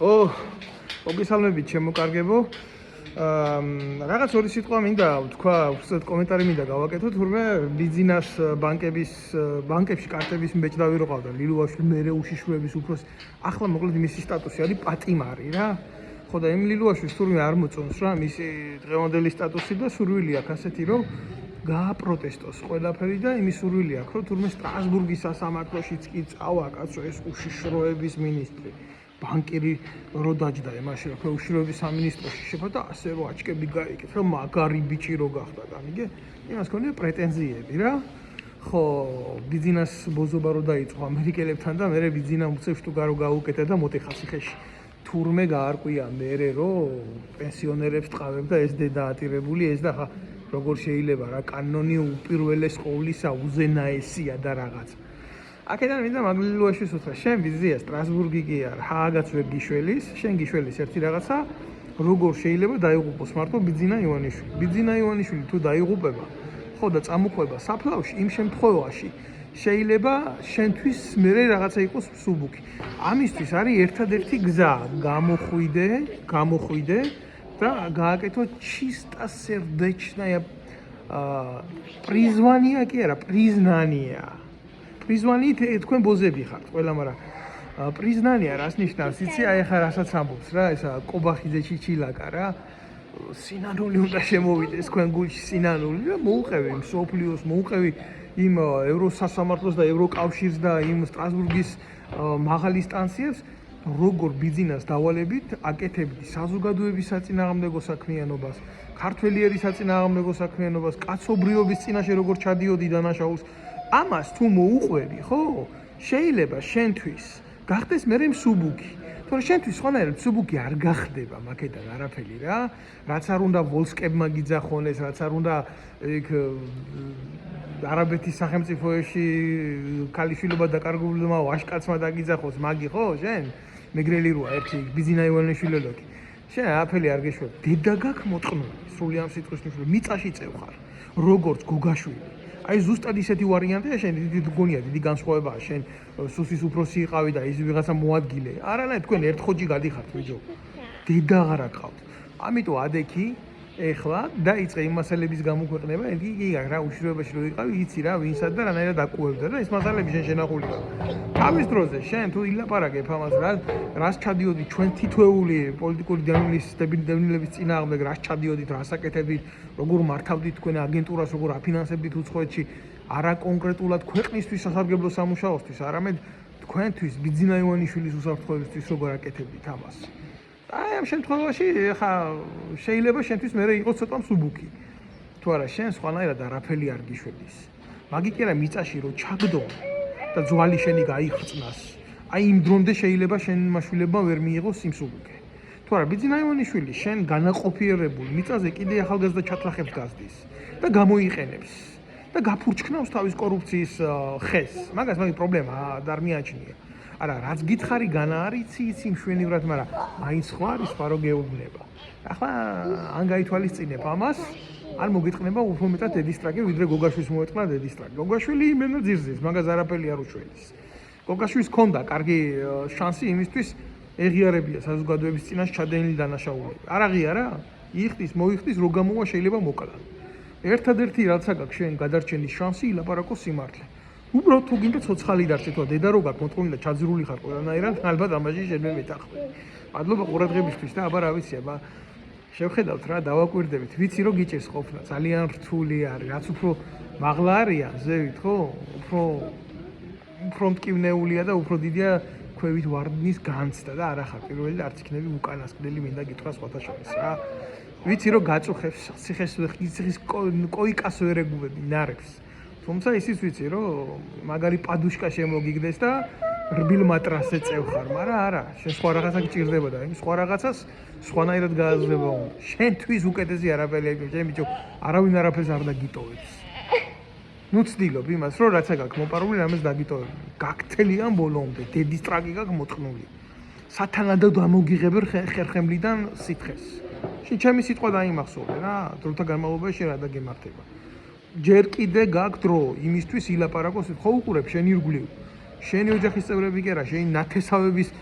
ხო, მოგესალმებით ჩემო რაღაც ორი სიტყვა მინდა თქვა, უბრალოდ კომენტარი მინდა გავაკეთო, თურმე ბიზნეს ბანკებში კარტების მბეჭდავი რო ყავდა, ლილუაშვილი მერე უშიშროების უფროსი. ახლა მოკლედ მისი სტატუსი არის პატიმარი რა. ხო და იმ ლილუაშვილს თურმე არ მოწონს რა მისი დღევანდელი სტატუსი და სურვილი აქვს ასეთი რომ გააპროტესტოს ყველაფერი და იმის სურვილი აქვს რომ თურმე სტრასბურგის სასამართლოშიც კი წავა კაცო ეს უშიშროების მინისტრი. ბანკირი რო დაჯდა იმაში რომ უშიშროების სამინისტროში შეფოდა ასე რომ აჩკები გაიგეთ რომ მაგარი ბიჭი რო გახდა განიგე იმას ქონია პრეტენზიები რა ხო ბიზნეს ბოზობა რო დაიწყო ამერიკელებთან და მე ბიზნეს უცებ შტუგა რო გაუკეთე და მოტეხა ციხეში თურმე გაარკვია მე რომ პენსიონერებს ტყავებ და ეს დაატირებული ეს და ხა როგორ შეიძლება რა კანონი უპირველეს ყოვლისა უზენაესია და რაღაცა აქედან მინდა მაგლილუაშვილს უთხრა შენ ვიზია სტრასბურგი კი არა ჰააგაც ვერ გიშველის შენ გიშველის ერთი რაღაცა როგორ შეიძლება დაიღუპოს მარტო ბიძინა ივანიშვილი თუ დაიღუპება ხო და წამოყვება საფლავში იმ შემთხვევაში შეიძლება შენთვის მერე რაღაცა იყოს მსუბუქი ამისთვის არის ერთადერთი გზა გამოხვიდე და გააკეთო чисто сердечная призвание კი არა признание Призвание თქვენ ბოზები ხართ ყველა, მაგრამ признание რას ნიშნავს? იცი, აი ხა რასაც ამბობს რა, ესა კობახიძე ჩიჩილაკა რა. სინანული უნდა შემოვიდეს თქვენ გულში სინანული და მოუყევი იმ სოფლიოს, მოუყევი იმ ევროსასამართლოს და ევროკავშირს და იმ სტრასბურგის მაღალი სტანციებს, როგორ ბიზნეს დავალებით აკეთებდი საზოგადოების საწინააღმდეგო საქმიანობას, ქართველიერი საწინააღმდეგო საქმიანობას, კაცობრიობის წინაშე როგორ ჩადიოდი დანაშაულს ამას თუ მოუყვები, ხო? შეიძლება შენთვის გახდეს მერე მსუბუქი. თორე შენთვის ხონერად მსუბუქი არ გახდება მაგედან არაფერი რა. რაც არ უნდა ვოლსკებმა გიძახონეს, რაც არ უნდა იქ არაბეთის სახელმწიფოებში ქალიშვილობა დაკარგულმა ვაშკაცმა დაგიძახოს, მაგი ხო, შენ? მეგრელი როა ერთი ბიზინა ივანიშვილელოქი. შენ არაფერი არ გეშვებ. დედა გაქვს მოწყნული, სრული ამ სიტყვის ნიშნულობა, მიწაში წევხარ, როგორც გოგაშვილი. აი ზუსტად ისეთი ვარიანტია შენ დიდი გონია დიდი განსხვავებაა შენ სუსის უფროსი იყავი და ის ვიღაცა მოადგილე არანაირ თქვენ ერთ ხოჯი გადიხართ ბიჭო დედა აღარ აყავთ ამიტომ ადექი ეხლა დაიწყე იმ მასალების გამოქვეყნება იგი რა უშიშროებაში რო იყავი იცი რა ვინსად და რანაირად აკუებდა და ეს მასალები შენ შენახული ხარ თავის დროზე შენ თუ ილაპარაკებ ამას რას ჩადიოდი ჩვენ თითოეული პოლიტიკური დევნილების წინააღმდეგ რას ჩადიოდით რას აკეთებდით როგორ მართავდით თქვენ აგენტურას როგორ აფინანსებდით უცხოეთში არა კონკრეტულად ქვეყნისთვის სასარგებლო სამუშაოსთვის არამედ თქვენთვის ბიზინა ივანიშვილის უსაფრთხოებისთვის როგორ აკეთებდით ამას აი ამ შემთხვევაში ხა შეიძლება შენთვის მერე იყოს ცოტა მსუბუქი თუ არა შენ სხვანაირად არაფერი არ გიშველის მაგი კი არა მიწაში რო ჩაგდო და ძვალი შენი გაიხწნას აი იმ დრომდე შეიძლება შენ მაშვილებმა ვერ მიიღოს სიმსუბუქე თუ არა ბიზინა ივანიშვილი შენ განაყოფიერებულ მიწაზე კიდე ახალგაზრდა ჩათრახებს გაზდის და გამოიყენებს და გაფურჩქნავს თავის კორუფციის ხეს მაგას მაგ პრობლემა არ მიაჩნია არა რაც გითხარი განა არის იცი მშვენივრად მაგრამ მაინც სხვა არის სხვა რო გეუბნება ახლა ან გაითვალისწინებ ამას ან მოგიტყნება უფრო მეტად დედისტრაკი ვიდრე გოგაშვილს მოეტყნა დედისტრაკი გოგაშვილი იმენა ძირზის მაგას არაფერი არ უშველის გოგაშვილს ჰქონდა კარგი შანსი იმისთვის ეღიარებია საზოგადოების წინაშე ჩადენილი დანაშაულები არ აღიარა იხდის მოიხდის რო გამოვა შეიძლება მოკლა ერთადერთი რაც აქვს შენ გადარჩენის შანსი ილაპარაკო სიმართლე უბრალოდ თუ გინდა ცოცხალი დარჩე თუ დედა რო გაქვს მოწყობილი და ჩაძირული ხარ ყველანაირად ალბათ ამაში შენ მე მეთანხმები მადლობა ყურადღებისთვის და აბა რა ვიცი აბა შევხედავთ რა დავაკვირდებით ვიცი რომ გიჭირს ყოფნა ძალიან რთული არის რაც უფრო მაღლა არიან ზევით ხო უფრო მტკივნეულია და უფრო დიდია ქვევით ვარდნის განცდა და არა ხარ პირველი და არც იქნები უკანასკნელი მინდა გითხრა სხვათა შორის რა ვიცი რომ გაწუხებს ციხეს კოიკას ვერ ეგუებები ნარებს თუმცა ისიც ვიცი რომ მაგარი პადუშკა შემოგიგდეს და რბილ მატრასზე წევხარ მაგრამ არა შენ სხვა რაღაცა გჭირდება და იმ სხვა რაღაცას სხვანაირად გააზრება უნდა შენთვის უკეთესი არაფერი არ გქონდა ბიჭო არავინ არაფერს არ დაგიტოვებს ნუ ცდილობ იმას რომ რაცა გაქვს მოპარული რამეს დაგიტოვებ გაქთელიან ბოლომდე დედის ტრაკი გაქვს მოწყნული სათანადოდ ამოგიღებენ ხერხემლიდან სითხეს შენ ჩემი სიტყვა დაიმახსოვრე რა დროთა განმავლობაში რა დაგემართება ჯერ კიდე გაქვს დრო იმისთვის ილაპარაკოს ხო უყურებ შენ ირგვლივ შენი ოჯახის წევრები კი არა შენი ნათესავების